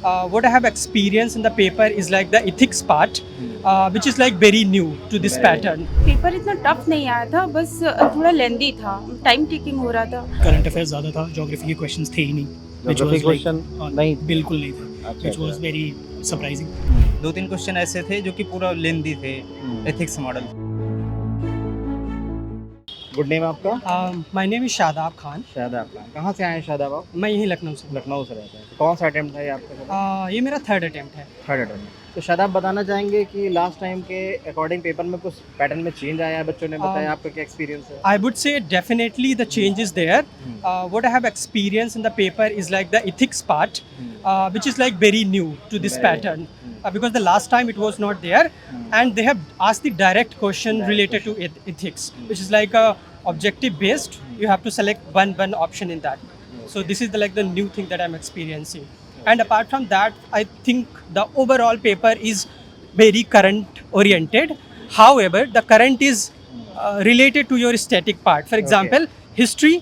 what I have experienced in the paper is like the ethics part, which is like very new to this pattern. Paper इतना tough नहीं आया था, बस थोड़ा लेंदी था, time taking हो रहा था। करंट अफेयर्स ज़्यादा था, ज्योग्राफी के क्वेश्चंस थे ही नहीं, Geography question नहीं थे। बिल्कुल नहीं थे, अच्छा, विच वाज अच्छा। Very surprising. दो तीन क्वेश्चन ऐसे थे जो कि पूरा लेंदी थे एथिक्स मॉडल। गुड नेम आपका? My name is Shadab Khan. Shadab Khan. कहाँ से आए हैं शादाब आप? मैं यहीं लखनऊ से. लखनऊ से रहते हैं। तो कौन सा अटेम्प्ट है ये आपका? ये मेरा थर्ड अटेम्प्ट है. Third attempt. तो शादाब बताना चाहेंगे कि लास्ट टाइम के अकॉर्डिंग पेपर में कुछ पैटर्न में चेंज आया है, बच्चों ने बताया, आपका क्या एक्सपीरियंस है? I would say definitely the change is there. What I have experienced in the paper is like the ethics part, which is like very new to this Very pattern. Because the last time it was not there, and they have asked the direct question related to ethics, which is like a objective based. You have to select one option in that. So this is like the new thing that I'm experiencing. And apart from that, I think the overall paper is very current oriented. However, the current is related to your static part. For example, history,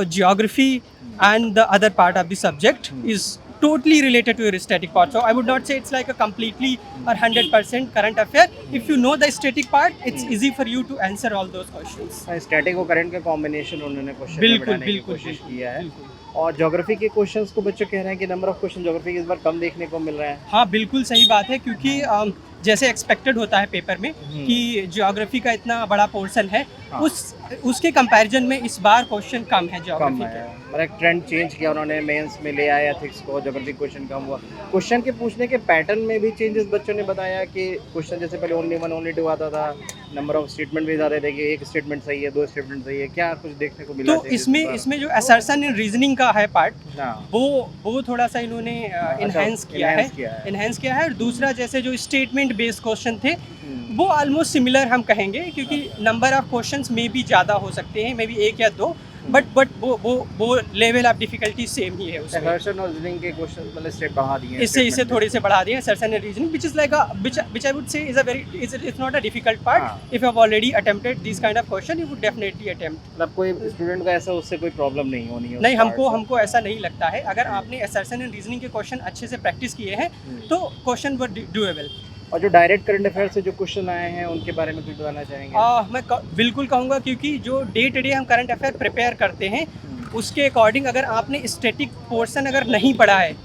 geography, and the other part of the subject is totally related to your static part. So I would not say it's like a completely or 100% current affair. If you know the static part, it's easy for you to answer all those questions. Static और current का combination उन्होंने question में बिल्कुल, बनाने की बिल्कुल, कोशिश बिल्कुल, किया है। बिल्कुल। और ज्योग्राफी के क्वेश्चंस को बच्चे कह रहे हैं कि नंबर ऑफ क्वेश्चन ज्योग्राफी के इस बार कम देखने को मिल रहा है। हाँ, बिल्कुल सही बात है, क्योंकि जैसे एक्सपेक्टेड होता है पेपर में कि ज्योग्राफी का इतना बड़ा पोर्शन है, हाँ। उसके कंपैरिजन में इस बार क्वेश्चन कम है कम ज्योग्राफी है, के. मतलब ट्रेंड चेंज किया उन्होंने, मेंस में ले आए एथिक्स को, ज्योग्राफी क्वेश्चन कम हुआ। क्वेश्चन के पूछने के पैटर्न में भी चेंजेस बच्चों ने बताया कि क्वेश्चन जैसे पहले ओनली वन ओनली टू आता था, नंबर ऑफ स्टेटमेंट भी ज़्यादा थे कि एक स्टेटमेंट सही है, दो स्टेटमेंट सही है, क्या कुछ देखने को मिला? तो इसमें जो असर्शन इन रीजनिंग का है पार्ट, हाँ। वो थोड़ा सा इन्होंने इनहेंस किया है. और दूसरा जैसे जो स्टेटमेंट बेस्ड क्वेश्चन थे, वो ऑलमोस्ट सिमिलर हम कहेंगे, क्योंकि नंबर ऑफ क्वेश्चंस में भी ज़्यादा हो सकते हैं, मे बी एक या दो, बट वो लेवल ऑफ डिफिकल्टी सेम ही है उसमें. असर्शन और रीजनिंग के क्वेश्चन मतलब स्टेप बढ़ा दिए हैं इससे statement थोड़े से बढ़ा दिए assertion and reasoning, which is like which I would say is a very it's not a difficult part. हाँ. If you have already attempted this kind of question, you would definitely attempt. मतलब कोई student को ऐसा उससे कोई problem नहीं होनी है उस नहीं, part से। हमको ऐसा नहीं लगता है. अगर आपने असर्शन एंड रीजनिंग के क्वेश्चन अच्छे से प्रैक्टिस किए हैं, तो क्वेश्चन वर डूएबल. और जो डायरेक्ट करंट अफेयर से जो क्वेश्चन आए हैं उनके बारे में कुछ बताना चाहेंगे? मैं बिल्कुल कहूँगा, क्योंकि जो डे टू डे हम करंट अफेयर प्रिपेयर करते हैं, उसके अकॉर्डिंग अगर आपने स्टैटिक पोर्शन अगर नहीं पढ़ा है,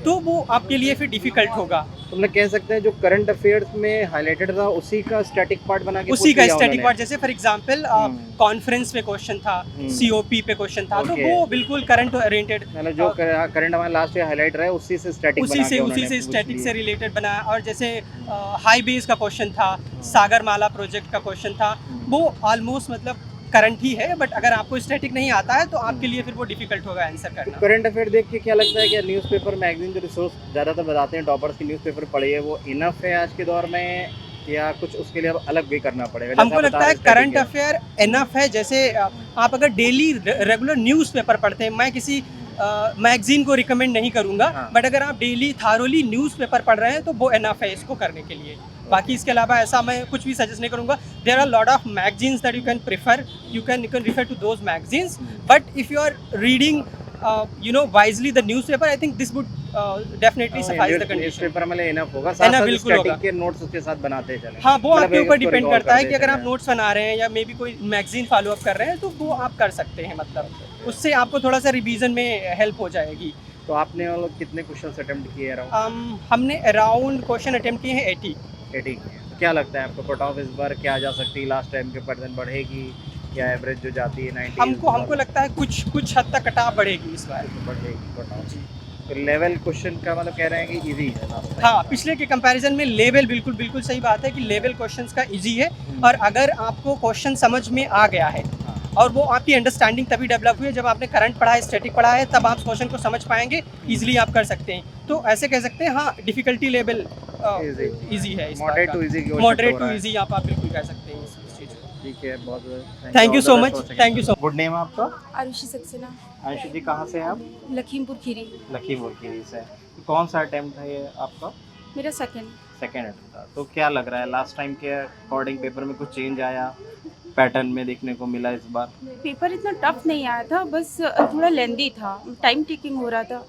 तो वो आपके लिए फिर डिफिकल्ट होगा. तो मतलब कह सकते हैं जो करंट अफेयर्स में हाईलाइटेड था उसी का स्टैटिक पार्ट बना के उसी पूछ का लिया स्टैटिक उन्होंने। पार्ट, जैसे फॉर एग्जांपल कॉन्फ्रेंस पे क्वेश्चन था, सीओपी पे क्वेश्चन था, तो Okay. वो बिल्कुल करंट ओरिएंटेड, मतलब जो करंट हमारा लास्ट ईयर हाईलाइट रहा है उसी से स्टैटिक उसी बना से के उसी उन्होंने से पूछ स्टैटिक लिए। से रिलेटेड बनाया. और जैसे हाई बेस का क्वेश्चन था, सागरमाला प्रोजेक्ट का क्वेश्चन था, वो ऑलमोस्ट मतलब करंट ही है, बट अगर आपको स्टैटिक नहीं आता है, तो आपके लिए फिर वो डिफिकल्ट होगा आंसर करना. करंट अफेयर देख के क्या लगता है कि न्यूज़पेपर मैगजीन जो रिसोर्स ज़्यादातर बताते हैं टॉपर्स की न्यूज़पेपर पढ़िए, वो इनफ है आज के दौर में, या कुछ उसके लिए अब अलग भी करना पड़ेगा? जैसे हमको आप लगता बता है रहे static करंट अफेयर इनफ है. जैसे आप अगर डेली रेगुलर न्यूज़पेपर पढ़ते हैं, मैं किसी मैगजीन को रिकमेंड नहीं करूंगा, हाँ. बट अगर आप डेली थारोली न्यूज़पेपर पढ़ रहे हैं, तो वो इनफ है इसको करने के लिए. बाकी इसके अलावा ऐसा मैं कुछ भी सजेस्ट नहीं करूंगा. There are lot of magazines that you can prefer, you can refer to those magazines, but if you are reading wisely the newspaper, I think this would definitely suffice the condition. Newspaper में enough होगा, Enough साथ-साथ बिल्कुल static होगा. के notes उसके साथ बनाते चलें। हाँ, वो मतलब आपके एक ऊपर उसको डिपेंड रिकॉल करता है करते कि अगर आप चलें। नोट्स बना रहे हैं या मे बी कोई मैगजीन फॉलो अप कर रहे हैं, तो वो आप कर सकते हैं. मतलब उससे आपको थोड़ा सा रिवीजन में हेल्प हो जाएगी. तो आपने और कितने क्वेश्चंस अटेम्प्ट किए अराउंड? हमने अराउंड क्वेश्चन अटेम्प्ट किए हैं 80. 80 तो क्या लगता है आपको कट ऑफ इस बार क्या जा सकती है? लास्ट टाइम के परसेंट बढ़ेगी या एवरेज जो जाती है 90? हमको लगता है कुछ हद तक कटाव बढ़ेगी इस बार. बढ़ेगी कट ऑफ. तो लेवल क्वेश्चन का मतलब कह रहे हैं कि इजी है last time? हाँ, पिछले के कंपैरिजन में लेवल बिल्कुल सही बात है कि लेवल क्वेश्चंस का इजी है. और अगर आपको क्वेश्चन समझ में आ गया है, और वो आपकी अंडरस्टैंडिंग तभी डेवलप हुई है जब आपने करंट पढ़ा है, स्टैटिक पढ़ा है, तब आप क्वेश्चन को समझ पाएंगे, इजीली आप कर सकते हैं. तो ऐसे कह सकते हैं, हाँ, डिफिकल्टी लेवल इजी है. Moderate to easy की मॉडरेट हो टू रहा है। इजी आप बिल्कुल कह सकते हैं इस चीज़ को. ठीक है, बहुत thank you so much. Thank you so much. Good name आपका? आरुषि सक्सेना, आयुषी जी कहाँ से हैं आप? लखीमपुर खीरी. लखीमपुर खीरी से. तो कौन सा अटेम्प्ट है ये आपका? मेरा सेकंड. सेकेंड अटेम्प्ट था. तो क्या लग रहा है लास्ट टाइम के अकॉर्डिंग पेपर में कुछ चेंज आया? पैटर्न में देखने को मिला इस बार? पेपर इतना टफ नहीं आया था, बस थोड़ा लेंदी था, टाइम टेकिंग हो रहा था।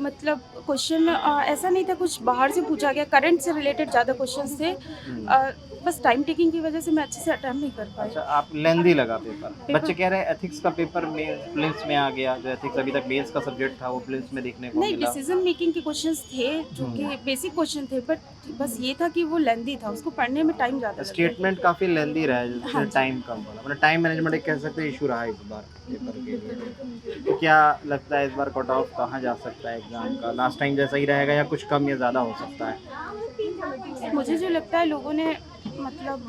मतलब क्वेश्चन ऐसा नहीं था कुछ बाहर से पूछा गया, करंट से रिलेटेड ज़्यादा क्वेश्चंस थे। बस टाइम टेकिंग की वजह से मैं अच्छे से अटेम्प्ट नहीं कर पाई। अच्छा, आप लेंदी लगा पेपर। बच्चे कह रहे हैं एथिक्स का पेपर प्रीलिम्स में आ गया, जो एथिक्स अभी तक मेंस का सब्जेक्ट था वो प्रीलिम्स में देखने को नहीं, मिला। डिसीजन मेकिंग के क्वेश्चंस थे जो कि बेसिक क्वेश्चन थे, बट बस ये था कि वो लेंदी था, उसको पढ़ने में टाइम ज़्यादा लगता है। स्टेटमेंट काफी लेंदी रहा है, हाँ जिसमें जी। टाइम कम वाला, मतलब टाइम मैनेजमेंट एक कह सकते हैं इशू रहा है इस बार पेपर के लिए। तो क्या लगता है इस बार कट ऑफ कहाँ जा सकता है एग्जाम का? लास्ट टाइम जैसा ही रहेगा या कुछ कम या ज़्यादा हो सकता है? मुझे जो लगता है लोगों ने मतलब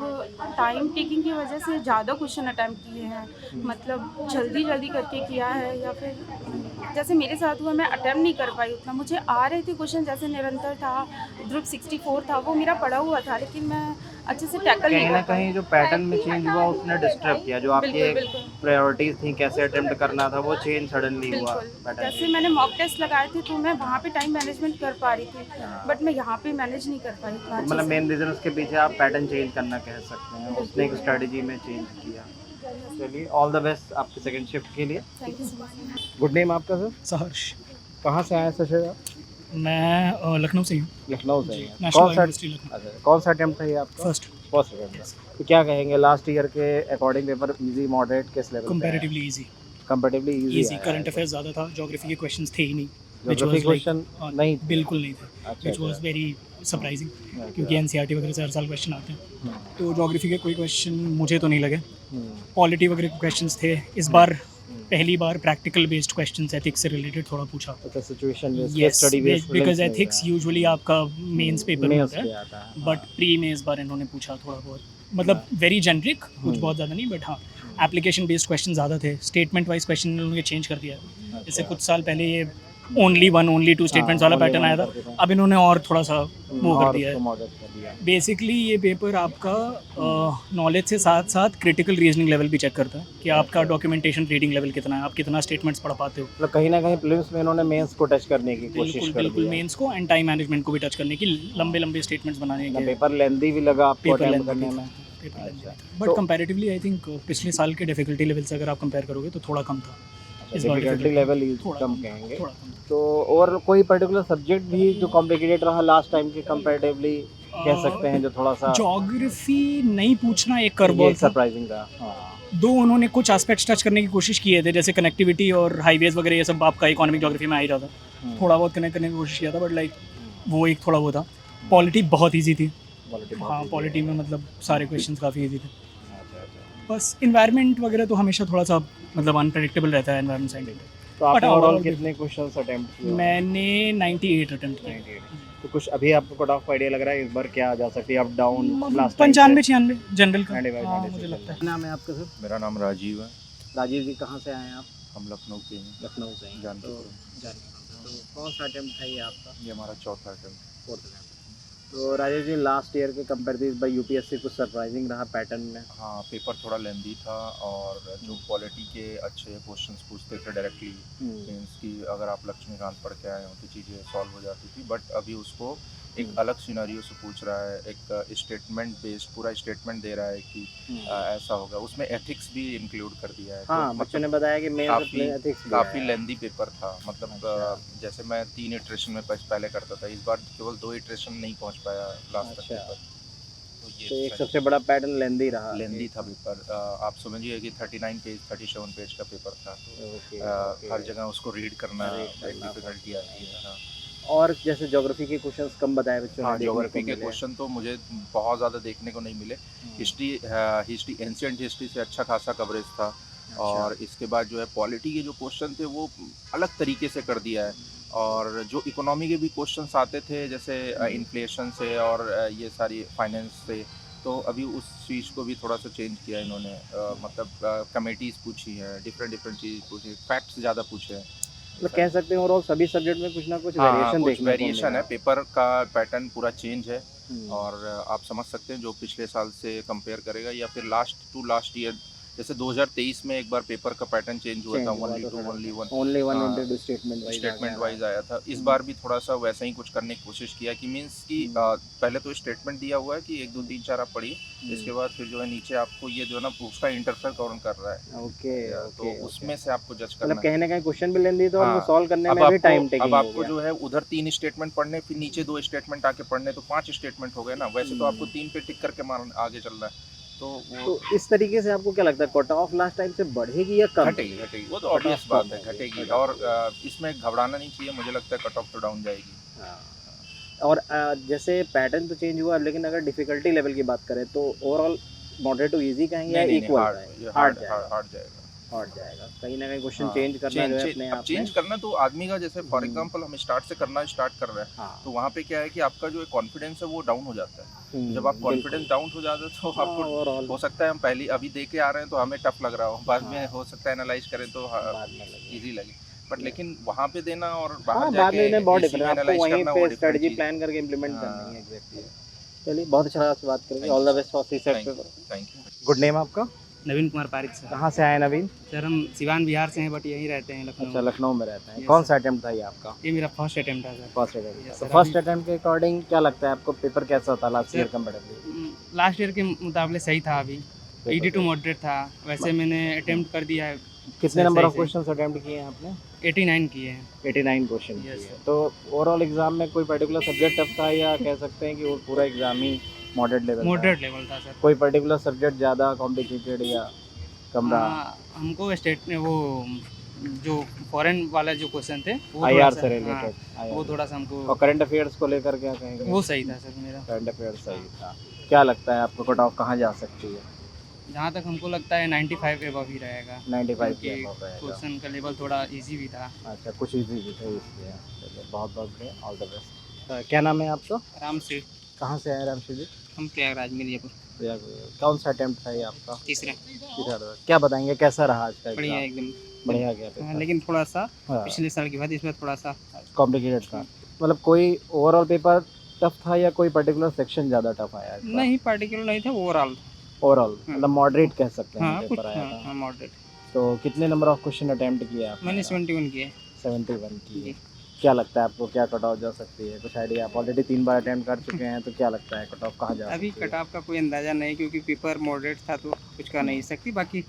टाइम टेकिंग की वजह से ज़्यादा क्वेश्चन अटैम्प्ट किए हैं, मतलब जल्दी जल्दी करके किया है, या फिर जैसे मेरे साथ हुआ मैं अटैम्प्ट नहीं कर पाई उतना। मुझे आ रहे थे क्वेश्चन, जैसे निरंतर था, ध्रुव 64 था, वो मेरा पढ़ा हुआ था, लेकिन मैं अच्छे से टैकल नहीं कहीं कर ना पाई। कहीं जो पैटर्न में चेंज हुआ उसने डिस्टर्ब किया, जो आपकी बिल्कुल, एक बिल्कुल। प्रायोरिटीज थी कैसे अटेम्प्ट करना था, वो चेंज सडनली हुआ बिल्कुल, पैटर्न। जैसे मैंने मॉक टेस्ट लगाए थे तो मैं वहाँ पे टाइम मैनेजमेंट कर पा रही थी, बट मैं यहाँ पे मैनेज नहीं कर पाई उतना अच्छे मतलब से। मेन रीजन उसके पीछे आप पैटर्न चेंज करना कह सकते हैं, उसने एक स्ट्रेटजी में चेंज किया। चलिए, ऑल द बेस्ट आपके सेकंड शिफ्ट के लिए। Thank you so much. Good name आपका सर? सहर्ष। कहाँ से आए सर? मैं लखनऊ से ही हूँ। लखनऊ से ही हैं। नेशनल कौन सा यूनिवर्सिटी लखनऊ। अच्छा, कौन सा अटेम्प्ट है ये आपका? First first attempt. तो क्या कहेंगे लास्ट ईयर के अकॉर्डिंग पेपर इजी मॉडरेट किस level? Comparatively easy. Comparatively easy current affairs ज़्यादा था, ज्योग्राफी के क्वेश्चंस थे ही नहीं। which geography was like- question नहीं थे? बिल्कुल नहीं थे, अच्छा, विच वॉज अच्छा। वेरी सरप्राइजिंग, अच्छा। क्योंकि एनसीईआरटी वगैरह से हर साल क्वेश्चन आते हैं। हम्म, तो ज्योग्राफी के कोई क्वेश्चन मुझे तो नहीं लगे। हम्म, पॉलिटी वगैरह के क्वेश्चंस थे। इस बार पहली बार प्रैक्टिकल बेस्ड क्वेश्चंस एथिक्स से रिलेटेड थोड़ा पूछा। अच्छा, situation yes, because ethics usually आपका मेंस पेपर में मेंस होता पे है, आता है, बट प्री में इस बार इन्होंने पूछा थोड़ा बहुत, मतलब वेरी जेनरिक, कुछ बहुत ज़्यादा नहीं, बट हाँ एप्लीकेशन बेस्ड क्वेश्चन ज़्यादा थे। स्टेटमेंट वाइज क्वेश्चन इन्होंने चेंज कर दिया है। इससे कुछ साल पहले ये ओनली 1 ओनली 2 स्टेटमेंट्स वाला only पैटर्न one आया करते था, थे। अब इन्होंने और थोड़ा सा मूव कर दिया है। मॉडरेट कर दिया। बेसिकली ये पेपर आपका नॉलेज से साथ साथ क्रिटिकल रीजनिंग लेवल भी चेक करता है कि आपका डॉक्यूमेंटेशन रीडिंग लेवल कितना है, आप कितना स्टेटमेंट्स पढ़ पाते हो। मतलब कहीं ना कहीं प्रीलिम्स में इन्होंने मेंस को टच करने की कोशिश बिल्कुल कर बिल्कुल, दी है। मेंस को एंड टाइम मैनेजमेंट को भी टच करने की, लंबे लंबे स्टेटमेंट्स बनाने के। पेपर लेंदी भी लगा आपको पेपर अटेम्प्ट करने में? बट कंपैरेटिवली आई थिंक पिछले साल के डिफिकल्टी लेवल से अगर आप कंपेयर करोगे तो थोड़ा कम था। इस बार डिफिकल्टी difficulty लेवल थोड़ा कम कहेंगे। थोड़ा कम था। तो और कोई पर्टिकुलर सब्जेक्ट भी जो कॉम्प्लिकेटेड रहा लास्ट टाइम के कंपैरेटिवली कह सकते हैं, जो थोड़ा सा ज्योग्राफी नहीं पूछना एक ये कर्वबॉल था। सरप्राइजिंग था? हाँ। दो उन्होंने कुछ एस्पेक्ट्स टच करने की कोशिश किए थे, जैसे कनेक्टिविटी और हाईवेज वगैरह, ये सब आपका इकोनॉमिक ज्योग्राफी में आ ही रहा था। थोड़ा बहुत कनेक्ट करने की कोशिश किया था, बट लाइक वो एक थोड़ा वो था। पॉलिटी बहुत ईजी थी। हाँ, पॉलिटी में मतलब सारे क्वेश्चंस काफ़ी ईजी थे। बस इन्वायरमेंट वगैरह तो हमेशा थोड़ा सा मतलब अनप्रेडिक्टेबल रहता है एनवायरमेंट साइंटिफिक। तो आपने But ओवरऑल overall कितने क्वेश्चंस अटेम्प्ट किए? मैंने 98 अटेम्प्ट किए। 98। तो कुछ अभी आपको कट ऑफ आइडिया लग रहा है इस बार क्या आ जा सकती है, अप डाउन? 95-96 जनरल का। 95 हाँ, 96 मुझे लगता है। नाम है आपका सर? मेरा नाम राजीव है। राजीव जी, कहाँ से आए हैं आप? हम लखनऊ के हैं। लखनऊ से हैं। जानकी। तो कौन सा अटेम्प्ट है ये आपका? ये हमारा चौथा अटेम्प्ट। Fourth attempt. तो राजीव जी, लास्ट ईयर के कंपेरेटिव बाय यूपीएससी कुछ सरप्राइजिंग रहा पैटर्न में? हाँ, पेपर थोड़ा लेंदी था और जो पॉलिटी के अच्छे क्वेश्चंस पूछते थे डायरेक्टली मीन्स कि अगर आप लक्ष्मीकांत पढ़ के आए हो तो चीज़ें सॉल्व हो जाती थी, बट अभी उसको एक अलग सिनेरियो से पूछ रहा है, एक स्टेटमेंट बेस्ड पूरा स्टेटमेंट दे रहा है कि ऐसा होगा। उसमें एथिक्स भी इंक्लूड कर दिया है। हाँ, तो बच्चों ने बताया कि मेन काफ़ी लेंदी पेपर था। मतलब जैसे मैं 3 इटरेशन में पहले करता था, इस बार केवल 2 इटरेशन नहीं पहुंच पाया लास्ट तक अच्छा। पेपर। तो एक सबसे बड़ा पैटर्न लेंदी रहा। लेंदी था पेपर। आप समझिए कि 39 पेज 37 पेज का पेपर था। ओके, हर जगह उसको रीड करना Read करना डिफिकल्टी आती है। हाँ, और जैसे ज्योग्राफी के क्वेश्चंस कम बताए बच्चों ने? हाँ, देखने ज्योग्राफी को के मिले। क्वेश्चन तो मुझे बहुत ज़्यादा देखने को नहीं मिले। हिस्ट्री एंशिएंट हिस्ट्री से अच्छा खासा कवरेज था। और इसके बाद जो है पॉलिटी के जो क्वेश्चन थे वो अलग तरीके से कर दिया है। और जो इकोनॉमी के भी क्वेश्चंस आते थे जैसे इन्फ्लेशन से और ये सारी फाइनेंस से, तो अभी उस चीज़ को भी थोड़ा सा चेंज किया इन्होंने। मतलब कमेटीज़ पूछी हैं, डिफरेंट चीज़ पूछी, फैक्ट्स ज़्यादा पूछे हैं। मतलब कह सकते हैं ओवरऑल सभी सब्जेक्ट में कुछ ना कुछ हाँ, वेरिएशन कुछ देखने को वेरिएशन मिला। है। पेपर का पैटर्न पूरा चेंज है। हम्म। और आप समझ सकते हैं जो पिछले साल से कंपेयर करेगा या फिर लास्ट ईयर जैसे 2023 में एक बार पेपर का पैटर्न चेंज हुआ था, ओनली वन हाँ, इंटरव्यू स्टेटमेंट वाइज आया था। इस बार भी थोड़ा सा वैसा ही कुछ करने की कोशिश किया कि मीन्स कि पहले तो स्टेटमेंट दिया हुआ है कि 1 2 3 4 आप पढ़िए, इसके बाद फिर जो है नीचे आपको ये जो है ना उसका इंटरफेयर कौन कर रहा है, ओके तो उसमें से आपको जज करना मतलब है। कहीं ना कहीं क्वेश्चन भी लेंदी तो और वो हाँ, सॉल्व करने अब में भी टाइम आपको टेकिंग अब आपको जो है उधर 3 स्टेटमेंट पढ़ने, फिर नीचे 2 स्टेटमेंट आके पढ़ने, तो 5 स्टेटमेंट हो गए ना। वैसे तो आपको 3 पे टिक करके मार आगे चल रहा है, तो वो तो इस तरीके से आपको क्या लगता है कट ऑफ लास्ट टाइम से बढ़ेगी या कम? घटेगी, वो तो Cut off ऑब्वियस बात कम है, होगी, घटेगी। cut off। और इसमें घबराना नहीं चाहिए, मुझे लगता है कट ऑफ तो डाउन जाएगी। हाँ। और जैसे पैटर्न तो चेंज हुआ लेकिन अगर डिफिकल्टी लेवल की बात करें तो ओवरऑल मॉडरेट टू इजी कहेंगे या इक्वल हार्ड जाएगा? जाएगा। हार्ड जाएगा, कहीं ना कहीं क्वेश्चन हाँ, चेंज करना जो है अपने अब आप चेंज में। करना तो आदमी का, जैसे फॉर एग्जांपल हम स्टार्ट से करना स्टार्ट कर रहे हैं, हाँ तो वहाँ पे क्या है कि आपका जो कॉन्फिडेंस है वो डाउन हो जाता है। जब आप बिल्कुल। कॉन्फिडेंस डाउन हो जाता है तो हाँ, आपको ओवरऑल हो सकता है हम पहली अभी दे के आ रहे हैं तो हमें टफ लग रहा हो, बाद में हाँ। हो सकता है एनालाइज करें तो बाद में लगे। इजी लगे, बट लेकिन वहाँ पे देना और हाँ बाहर बाद जाके में इन्हें बहुत इसी में डिफरेंट, आपको एनालाइज वहीं करना वो पे डिफरेंट स्ट्रेटजी चीज। प्लान करके इम्प्लीमेंट हाँ। करनी है एग्जैक्टली। चलिए बहुत अच्छा लगा आपसे बात करके, all the best for CSAT paper. Thank you. Good name आपका? नवीन कुमार पारिक सर। कहाँ से आए नवीन? सर हम सिवान बिहार से हैं बट यहीं रहते हैं अच्छा लखनऊ। लखनऊ में रहते हैं। Yes, कौन sir। सा अटेम्प्ट था ये आपका? ये मेरा फर्स्ट अटेम्प्ट है सर। First attempt. Yes, तो sir, फर्स्ट अभी- अटेम्प्ट के अकॉर्डिंग क्या लगता है आपको पेपर कैसा था last Sir, year comparatively? Last year के मुकाबले सही था अभी। ईडी टू मॉडरेट था, वैसे मैंने अटेम्प्ट कर दिया है। कितने सही- नंबर सही- ऑफ क्वेश्चंस अटेम्प्ट किए हैं आपने? 89 किए हैं। 89 क्वेश्चन Yes, किए। sir। तो ओवरऑल एग्जाम में कोई पर्टिकुलर सब्जेक्ट टफ था या कह सकते हैं कि वो पूरा एग्जाम ही मॉडरेट लेवल था? मॉडरेट लेवल था सर। कोई पर्टिकुलर सब्जेक्ट ज़्यादा कॉम्प्लिकेटेड या कम रहा? हमको स्टेट में वो जो फॉरेन वाला जो क्वेश्चन थे वो आईआर थोड़ा से सा- रिलेटेड? हाँ, वो थोड़ा सा हमको और करंट अफेयर्स को लेकर क्या कहेंगे? वो सही था सर मेरा। करंट अफेयर्स सही था। क्या लगता है आपको कट ऑफ कहाँ जा सकती है? जहाँ तक हमको लगता है 95 एबव ही रहेगा। 95 के क्योंकि above रहेगा। क्वेश्चन का लेवल थोड़ा इजी भी था। अच्छा कुछ इजी भी थे इसलिए। चलिए बहुत बहुत बढ़िया, ऑल द बेस्ट। क्या नाम है आपका? आराम से कहाँ से आए रामशी जी? हम प्रयागराज मिर्जापुर। कौन सा अटेम्प्ट था ये आपका? तीसरा। क्या बताएंगे कैसा रहा आज का बढ़िया एग्जाम? एकदम। बढ़िया गया हाँ, पेपर? लेकिन थोड़ा सा हाँ, पिछले साल के बाद इसमें थोड़ा सा कॉम्प्लिकेटेड था। मतलब कोई ओवरऑल पेपर टफ था या कोई पर्टिकुलर सेक्शन ज़्यादा टफ आया आज का? नहीं पार्टिकुलर नहीं था, ओवरऑल। ओवरऑल मतलब मॉडरेट कह सकते हैं हाँ कुछ पेपर आया था। हाँ मॉडरेट। तो कितने नंबर ऑफ क्वेश्चन अटेम्प्ट किए आपने? मैंने 71 किए। 71 किए। जी। क्या लगता है आपको क्या कट ऑफ जा सकती है? कुछ आइडिया? आप ऑलरेडी 3 बार अटेम्प्ट कर चुके हैं तो क्या लगता है कट ऑफ कहाँ जा अभी सकती है? कट ऑफ का कोई अंदाज़ा नहीं क्योंकि पेपर मॉडरेट था तो कुछ कर नहीं सकती, बाकी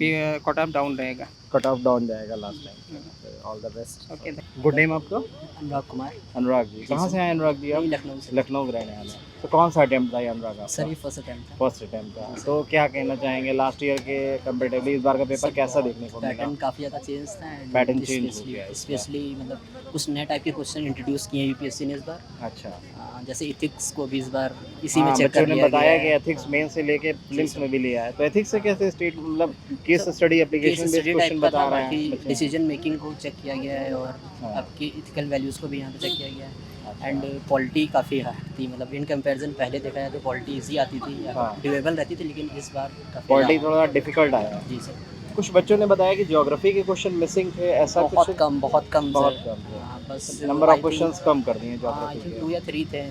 कट ऑफ डाउन रहेगा। कट ऑफ डाउन जाएगा last time. All the best. Okay. Good name आपका? अनुराग कुमार। अनुराग जी। कहाँ से आए अनुराग जी आप? यही लखनऊ से। लखनऊ के रहने वाले हैं। तो कौन सा अटेम्प्ट था ये अनुराग आपका? सर ये फर्स्ट अटेम्प्ट था। फर्स्ट अटेम्प्ट था। तो क्या कहना चाहेंगे लास्ट ईयर के कंपेरेटिवली इस बार का पेपर कैसा देखने को मिला? पैटर्न काफ़ी ज़्यादा चेंज था। Pattern change हो गया है इस बार। स्पेशली मतलब कुछ नए टाइप के क्वेश्चन इंट्रोड्यूस किए हैं यूपीएससी ने इस बार। अच्छा। जैसे इथिक्स को भी इस बार इसी में हाँ, चेक बच्चों कर ने लिया बताया गया कि है। एथिक्स मेन से लेके फिल्म्स में भी लिया है। तो एथिक्स से कैसे स्टेट मतलब case study application case based study question type का बता था, रहे हैं बाकी बच्चे। डिसीजन मेकिंग को चेक किया गया है और हाँ। आपकी इथिकल वैल्यूज़ को भी यहाँ पे चेक किया गया है। अच्छा। एंड पॉलिटी काफ़ी हार्ड थी, मतलब इन कंपैरिजन पहले देखा जाए तो पॉलिटी इजी आती थी, हाँ। ड्यूएबल रहती थी, लेकिन इस बार काफ़ी पॉलिटी थोड़ा डिफिकल्ट आया। जी सर। कुछ बच्चों ने बताया कि ज्योग्राफी के क्वेश्चन मिसिंग थे, ऐसा बहुत कुछ? कम बहुत सर। कम थे। हाँ, बस number I of think- questions कम कर दिए हाँ, I ज्योग्राफी think के। 2 या 3 थे।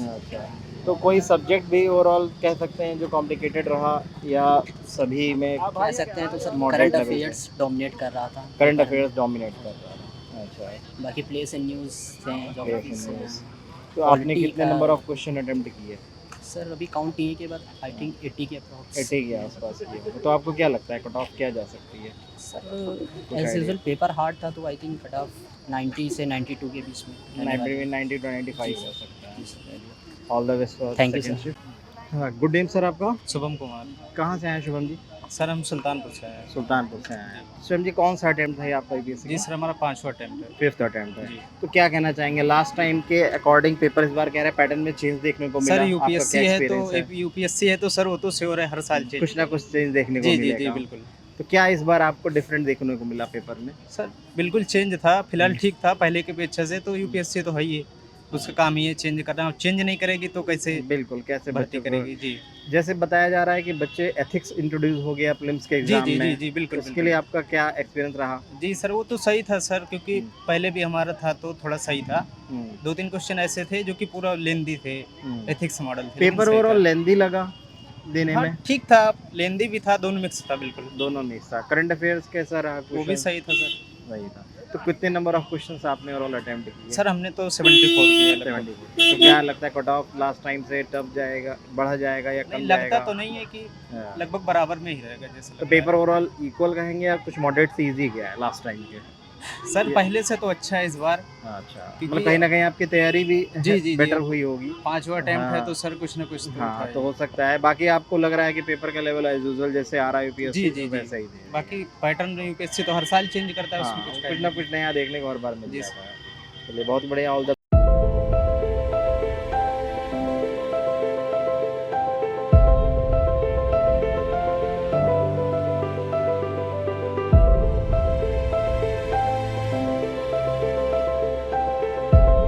अच्छा। तो कोई सब्जेक्ट भी ओवरऑल कह सकते हैं जो कॉम्प्लिकेटेड रहा या सभी में? कह सकते हैं तो sir Moderate current level affairs dominate कर रहा था। करंट अफेयर्स डोमिनेट कर रहा है। अच्छा। बाकी प्लेस एंड न्यूज़ थे, ज्योग्राफी से। तो आपने Quality कितने का- नंबर ऑफ क्वेश्चन अटेम्प्ट किए? सर अभी काउंट किए के बाद आई थिंक 80 के अप्रॉक्स। 80 के आसपास किए। तो आपको क्या लगता है कट ऑफ क्या जा सकती है? Sir as usual paper hard था तो आई थिंक कट ऑफ 90 से 92 के बीच में रहने वाला है। 90 to 95 हो सकता है। जी sir. All the best for Thank you, second shift. हाँ, गुड नेम सर आपका? शुभम कुमार। कहाँ से आए शुभम जी? सर हम सुल्तानपुर से आए हैं। सुल्तानपुर से आए हैं। शुभम जी कौन सा अटेम्प्ट है आपका यूपीएससी? जी सर हमारा 5वां अटेम्प्ट है। 5th अटेम्प्ट है। जी। तो क्या कहना चाहेंगे लास्ट टाइम के अकॉर्डिंग पेपर इस बार कह रहे हैं पैटर्न में चेंज देखने को मिला? सर आपका यूपीएससी क्या है तो experience यूपीएससी है तो सर वो तो श्योर है हर साल चेंज। कुछ ना कुछ चेंज देखने को जी जी मिलेगा। जी बिल्कुल। तो क्या इस बार आपको डिफरेंट देखने को मिला पेपर में? सर बिल्कुल चेंज था, फिलहाल ठीक था पहले के अपेक्षा से। तो यूपीएससी तो है ही है, उसका काम ही है चेंज करना। चेंज नहीं करेगी तो कैसे बिल्कुल कैसे भर्ती बच्चे करेगी? जी जैसे बताया जा रहा है कि बच्चे एथिक्स इंट्रोड्यूस हो गया प्रीलिम्स के जी एग्जाम जी में। जी जी बिल्कुल उसके बिल्कुल। लिए आपका क्या एक्सपीरियंस रहा? जी सर वो तो सही था सर, क्योंकि पहले भी हमारा था तो थोड़ा सही था। हम्म, 2-3 क्वेश्चन ऐसे थे जो कि पूरा लेंदी थे, हम्म। एथिक्स मॉडल थे। पेपर ओवरऑल लेंदी लगा? देने हाँ, में? ठीक था, लेंदी भी था, दोनों मिक्स था बिल्कुल। दोनों मिक्स था। करंट अफेयर्स कैसा रहा? वो भी क्वेश्चन सही था सर। वही था। तो कितने नंबर ऑफ क्वेश्चंस आपने ओवरऑल अटेम्प्ट किए? सर हमने तो 74 किए लगभग। 74। तो क्या लगता है कट ऑफ लास्ट टाइम से टफ जाएगा, बढ़ जाएगा या नहीं कम लगता जाएगा? तो नहीं है कि हाँ। लगभग बराबर में ही रहेगा जैसे तो लग पेपर ओवरऑल इक्वल कहेंगे या कुछ मॉडरेट से इजी गया है लास्ट टाइम के? रहा है। सर पहले से तो अच्छा है इस बार। अच्छा, क्योंकि- मतलब कहीं ना कहीं आपकी तैयारी भी जी, बेटर हुई होगी। 5वां अटेम्प्ट है हाँ। तो सर कुछ ना कुछ तो हाँ, था ही। तो हो सकता है। बाकी आपको लग रहा है कि पेपर का लेवल एज यूजुअल जैसे आ रहा है यूपीएससी जी। वैसा ही है। बाकी पैटर्न यूपीएससी तो हर साल चेंज करता है, हाँ, उसमें कुछ कुछ ना कुछ नया देखने को हर बार मिल जी जाता है। चलिए बहुत बढ़िया, ऑल द